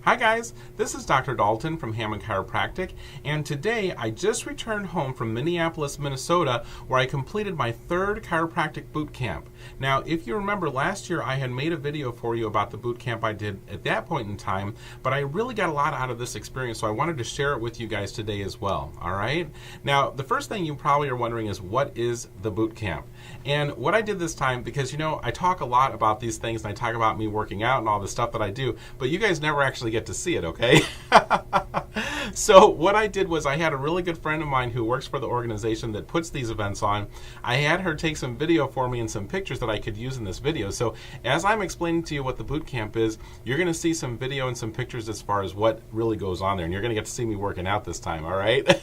Hi guys, this is Dr. Daulton from Chiropractic, and today I just returned home from Minneapolis, Minnesota, where I completed my third chiropractic boot camp. Now, if you remember last year I had made a video for you about the boot camp I did at that point in time, but I really got a lot out of this experience, so I wanted to share it with you guys today as well, alright? Now, the first thing you probably are wondering is, what is the boot camp? And what I did this time, because you know, I talk a lot about these things, and I talk about me working out and all the stuff that I do, but you guys never actually get to see it, okay? So what I did was I had a really good friend of mine who works for the organization that puts these events on. I had her take some video for me and some pictures that I could use in this video. So as I'm explaining to you what the boot camp is, you're going to see some video and some pictures as far as what really goes on there, and you're going to get to see me working out this time, all right?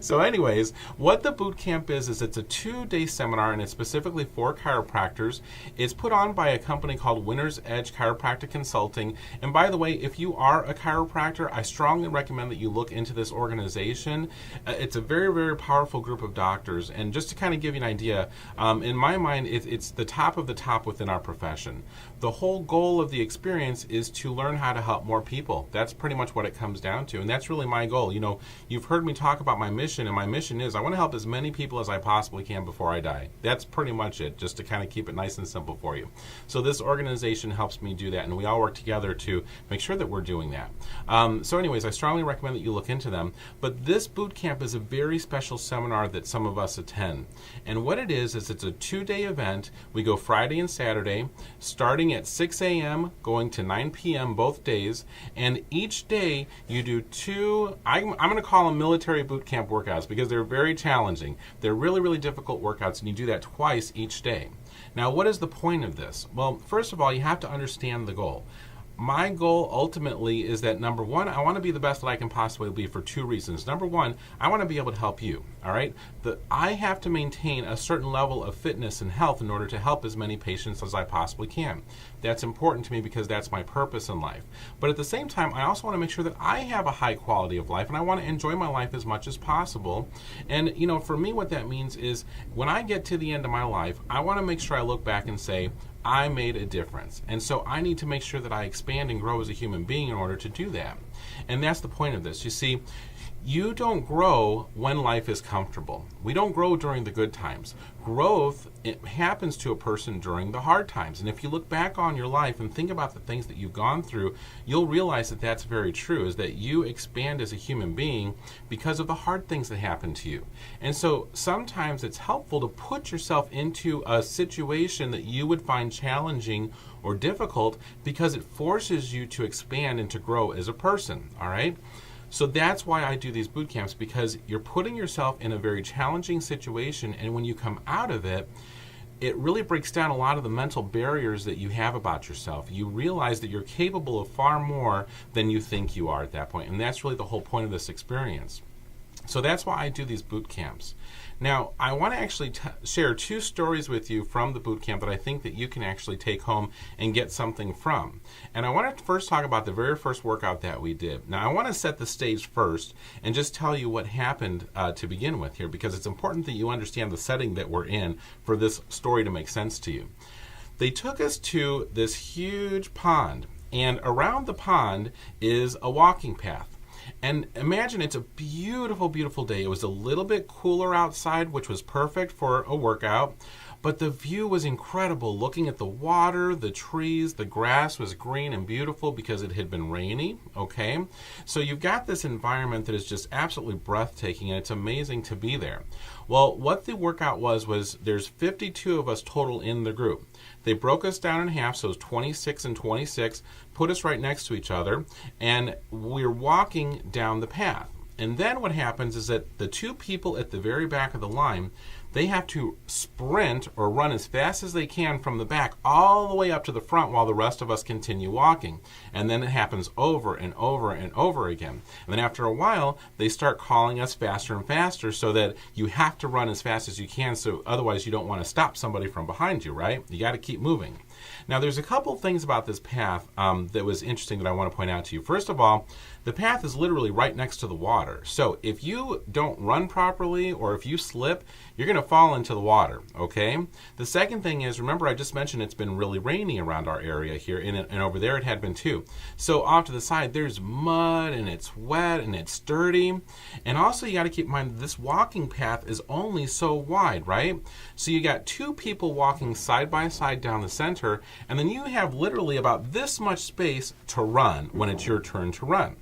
So anyways, what the boot camp is it's a 2-day seminar, and it's specifically for chiropractors. It's put on by a company called Winner's Edge Chiropractic Consulting. And by the way, if you are a chiropractor, I strongly recommend that you look into this organization. It's a very, very powerful group of doctors. And just to kind of give you an idea, in my mind, it's the top of the top within our profession. The whole goal of the experience is to learn how to help more people. That's pretty much what it comes down to. And that's really my goal. You know, you've heard me talk about my mission, and my mission is I want to help as many people as I possibly can before I die. That's pretty much it, just to kind of keep it nice and simple for you. So this organization helps me do that, and we all work together to make sure that we're doing that. So anyways, I strongly recommend that you look into them. But this boot camp is a very special seminar that some of us attend. And what it is it's a 2-day event. We go Friday and Saturday, starting at 6 a.m., going to 9 p.m. both days. And each day you do two, I'm going to call them military boot camp workouts because they're very challenging. They're really, really difficult workouts, and you do that twice each day. Now, what is the point of this? Well, first of all, you have to understand the goal. My goal ultimately is that, number one, I want to be the best that I can possibly be for 2 reasons. Number one, I want to be able to help you, all right? I have to maintain a certain level of fitness and health in order to help as many patients as I possibly can. That's important to me because that's my purpose in life. But at the same time, I also want to make sure that I have a high quality of life, and I want to enjoy my life as much as possible. And, you know, for me, what that means is when I get to the end of my life, I want to make sure I look back and say, I made a difference. And so I need to make sure that I expand and grow as a human being in order to do that. And that's the point of this. You see, you don't grow when life is comfortable. We don't grow during the good times. Growth, it happens to a person during the hard times. And if you look back on your life and think about the things that you've gone through, you'll realize that that's very true, is that you expand as a human being because of the hard things that happen to you. And so sometimes it's helpful to put yourself into a situation that you would find challenging or difficult because it forces you to expand and to grow as a person, all right? So that's why I do these boot camps, because you're putting yourself in a very challenging situation, and when you come out of it, it really breaks down a lot of the mental barriers that you have about yourself. You realize that you're capable of far more than you think you are at that point, and that's really the whole point of this experience. So that's why I do these boot camps. Now, I want to actually share 2 stories with you from the boot camp that I think that you can actually take home and get something from. And I want to first talk about the very first workout that we did. Now, I want to set the stage first and just tell you what happened to begin with here, because it's important that you understand the setting that we're in for this story to make sense to you. They took us to this huge pond, and around the pond is a walking path. And imagine it's a beautiful, beautiful day. It was a little bit cooler outside, which was perfect for a workout, but the view was incredible. Looking at the water, the trees, the grass was green and beautiful because it had been rainy, okay? So you've got this environment that is just absolutely breathtaking, and it's amazing to be there. Well, what the workout was there's 52 of us total in the group. They broke us down in half, so it was 26 and 26, put us right next to each other, and we're walking down the path. And then what happens is that the 2 people at the very back of the line, they have to sprint or run as fast as they can from the back all the way up to the front while the rest of us continue walking. And then it happens over and over and over again. And then after a while, they start calling us faster and faster so that you have to run as fast as you can, so otherwise you don't want to stop somebody from behind you, right? You got to keep moving. Now, there's a couple things about this path that was interesting that I want to point out to you. First of all, the path is literally right next to the water. So if you don't run properly or if you slip, you're going to fall into the water, okay? The second thing is, remember I just mentioned it's been really rainy around our area here, and over there it had been too. So off to the side, there's mud, and it's wet, and it's dirty. And also you got to keep in mind this walking path is only so wide, right? So you got two people walking side by side down the center, and then you have literally about this much space to run when it's your turn to run.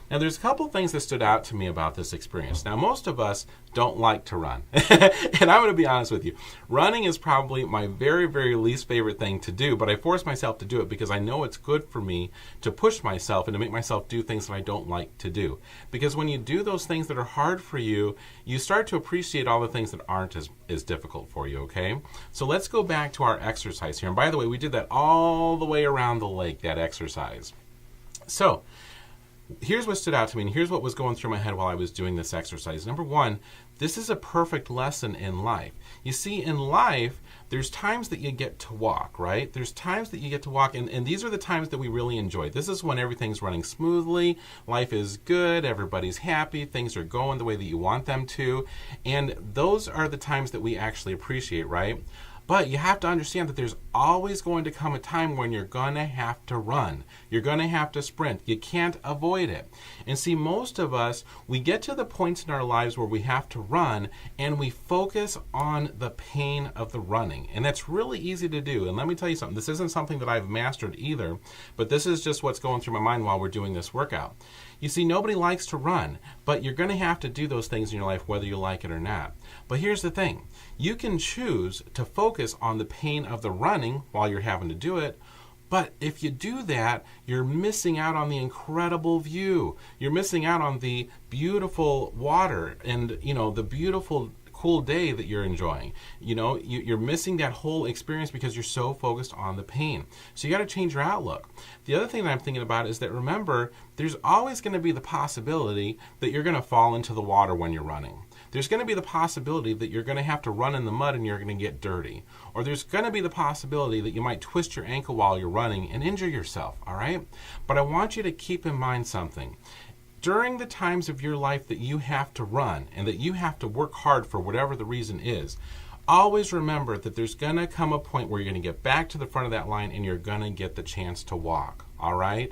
Now, there's a couple things that stood out to me about this experience. Now, most of us don't like to run. And I'm going to be honest with you. Running is probably my very, very least favorite thing to do, but I force myself to do it because I know it's good for me to push myself and to make myself do things that I don't like to do. Because when you do those things that are hard for you, you start to appreciate all the things that aren't as difficult for you, okay? So let's go back to our exercise here. And by the way, we did that all the way around the lake, that exercise. So, here's what stood out to me, and here's what was going through my head while I was doing this exercise. Number one, this is a perfect lesson in life. You see, in life, there's times that you get to walk, right? There's times that you get to walk, and these are the times that we really enjoy. This is when everything's running smoothly, life is good, everybody's happy, things are going the way that you want them to, and those are the times that we actually appreciate, right? But you have to understand that there's always going to come a time when you're going to have to run. You're going to have to sprint. You can't avoid it. And see, most of us, we get to the points in our lives where we have to run, and we focus on the pain of the running. And that's really easy to do. And let me tell you something. This isn't something that I've mastered either, but this is just what's going through my mind while we're doing this workout. You see, nobody likes to run, but you're going to have to do those things in your life whether you like it or not. But here's the thing. You can choose to focus on the pain of the running while you're having to do it, but if you do that, you're missing out on the incredible view. You're missing out on the beautiful water and, the beautiful cool day that you're enjoying. You're missing that whole experience because you're so focused on the pain. So you got to change your outlook. The other thing that I'm thinking about is that, remember, there's always going to be the possibility that you're going to fall into the water when you're running. There's going to be the possibility that you're going to have to run in the mud and you're going to get dirty. Or there's going to be the possibility that you might twist your ankle while you're running and injure yourself, all right? But I want you to keep in mind something. During the times of your life that you have to run and that you have to work hard for whatever the reason is, always remember that there's going to come a point where you're going to get back to the front of that line and you're going to get the chance to walk, all right?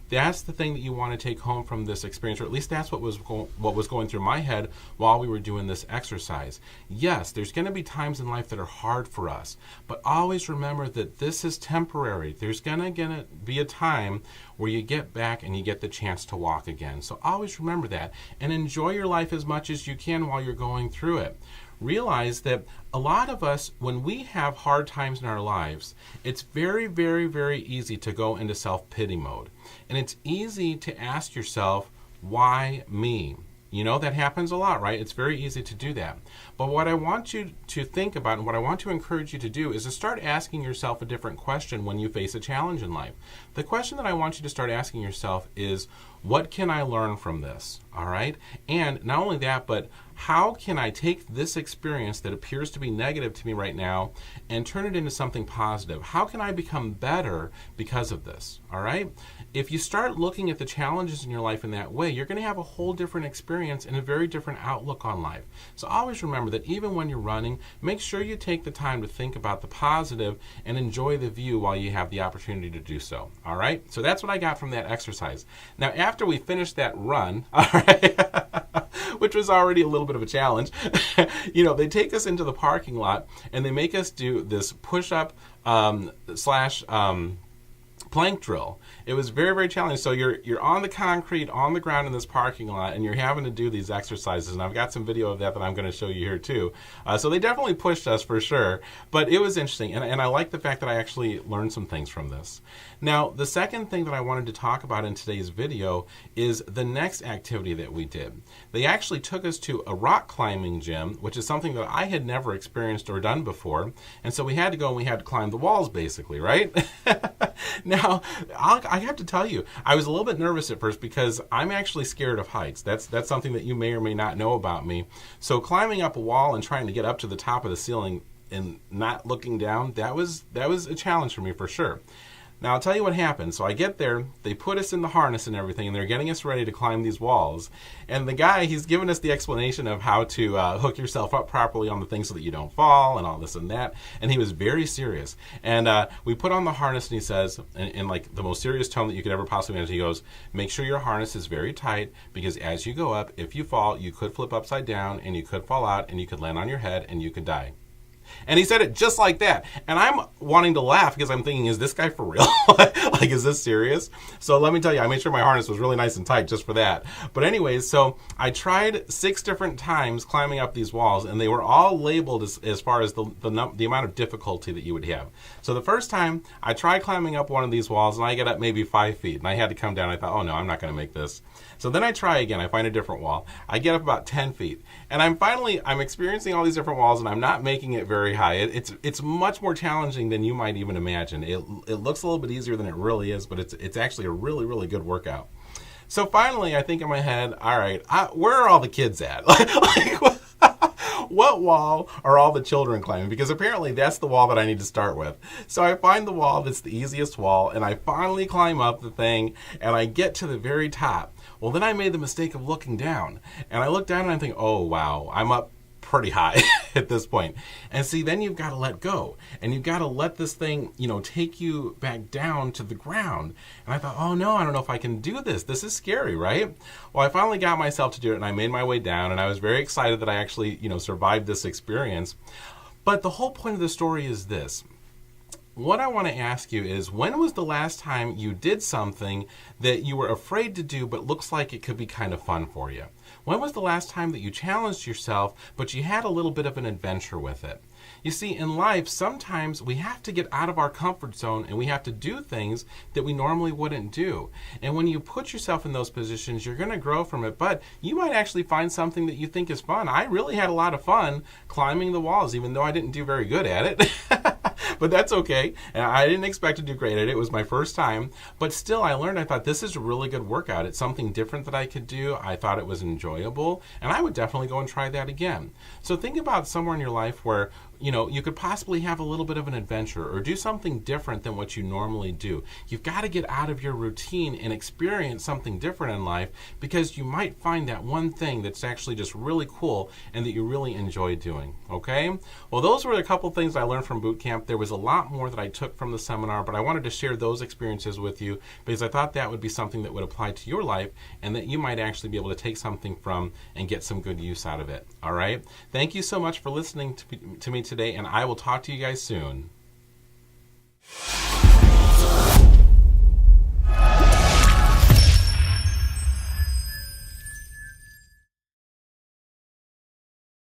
That's the thing that you want to take home from this experience, or at least that's what was going through my head while we were doing this exercise. Yes, there's going to be times in life that are hard for us, but always remember that this is temporary. There's going to be a time where you get back and you get the chance to walk again. So always remember that and enjoy your life as much as you can while you're going through it. Realize that a lot of us, when we have hard times in our lives, it's very, very, very easy to go into self-pity mode. And it's easy to ask yourself, why me? That happens a lot, right? It's very easy to do that. But what I want you to think about and what I want to encourage you to do is to start asking yourself a different question when you face a challenge in life. The question that I want you to start asking yourself is, what can I learn from this? All right? And not only that, but how can I take this experience that appears to be negative to me right now and turn it into something positive? How can I become better because of this? All right? If you start looking at the challenges in your life in that way, you're going to have a whole different experience and a very different outlook on life. So always remember that even when you're running, make sure you take the time to think about the positive and enjoy the view while you have the opportunity to do so. All right? So that's what I got from that exercise. Now, after we finished that run, all right, which was already a little bit of a challenge, they take us into the parking lot and they make us do this push-up slash plank drill. It was very, very challenging. So you're on the concrete, on the ground in this parking lot, and you're having to do these exercises. And I've got some video of that I'm going to show you here too. So they definitely pushed us for sure. But it was interesting, and I like the fact that I actually learned some things from this. Now, the second thing that I wanted to talk about in today's video is the next activity that we did. They actually took us to a rock climbing gym, which is something that I had never experienced or done before. And so we had to go and we had to climb the walls, basically, right? Now, I have to tell you, I was a little bit nervous at first because I'm actually scared of heights. That's something that you may or may not know about me. So climbing up a wall and trying to get up to the top of the ceiling and not looking down, that was a challenge for me for sure. Now, I'll tell you what happened. So I get there, they put us in the harness and everything, and they're getting us ready to climb these walls. And the guy, he's giving us the explanation of how to hook yourself up properly on the thing so that you don't fall and all this and that. And he was very serious. And we put on the harness, and he says, in like the most serious tone that you could ever possibly imagine, he goes, make sure your harness is very tight, because as you go up, if you fall, you could flip upside down, and you could fall out, and you could land on your head, and you could die. And he said it just like that. And I'm wanting to laugh because I'm thinking, is this guy for real? Like, is this serious? So let me tell you, I made sure my harness was really nice and tight just for that. But anyways, so I tried 6 different times climbing up these walls, and they were all labeled as far as the amount of difficulty that you would have. So the first time, I tried climbing up one of these walls, and I get up maybe 5 feet. And I had to come down. I thought, oh no, I'm not going to make this. So then I try again. I find a different wall. I get up about 10 feet. And I'm experiencing all these different walls, and I'm not making it very high. It's much more challenging than you might even imagine. It looks a little bit easier than it really is, but it's actually a really, really good workout. So finally, I think in my head, all right, where are all the kids at? What wall are all the children climbing? Because apparently that's the wall that I need to start with. So I find the wall that's the easiest wall, and I finally climb up the thing, and I get to the very top. Well, then I made the mistake of looking down. And I look down and I think, oh, wow, I'm up pretty high at this point. And see, then you've got to let go. And you've got to let this thing, take you back down to the ground. And I thought, oh, no, I don't know if I can do this. This is scary, right? Well, I finally got myself to do it, and I made my way down. And I was very excited that I actually, survived this experience. But the whole point of the story is this. What I want to ask you is, when was the last time you did something that you were afraid to do but looks like it could be kind of fun for you? When was the last time that you challenged yourself but you had a little bit of an adventure with it? You see, in life, sometimes we have to get out of our comfort zone, and we have to do things that we normally wouldn't do. And when you put yourself in those positions, you're going to grow from it, but you might actually find something that you think is fun. I really had a lot of fun climbing the walls, even though I didn't do very good at it. But that's okay. And I didn't expect to do great at it. It was my first time. But still, I learned, I thought, this is a really good workout. It's something different that I could do. I thought it was enjoyable, and I would definitely go and try that again. So think about somewhere in your life where you could possibly have a little bit of an adventure or do something different than what you normally do. You've got to get out of your routine and experience something different in life, because you might find that one thing that's actually just really cool and that you really enjoy doing, okay? Well, those were a couple things I learned from boot camp. There was a lot more that I took from the seminar, but I wanted to share those experiences with you because I thought that would be something that would apply to your life and that you might actually be able to take something from and get some good use out of it, all right? Thank you so much for listening to me today, and I will talk to you guys soon.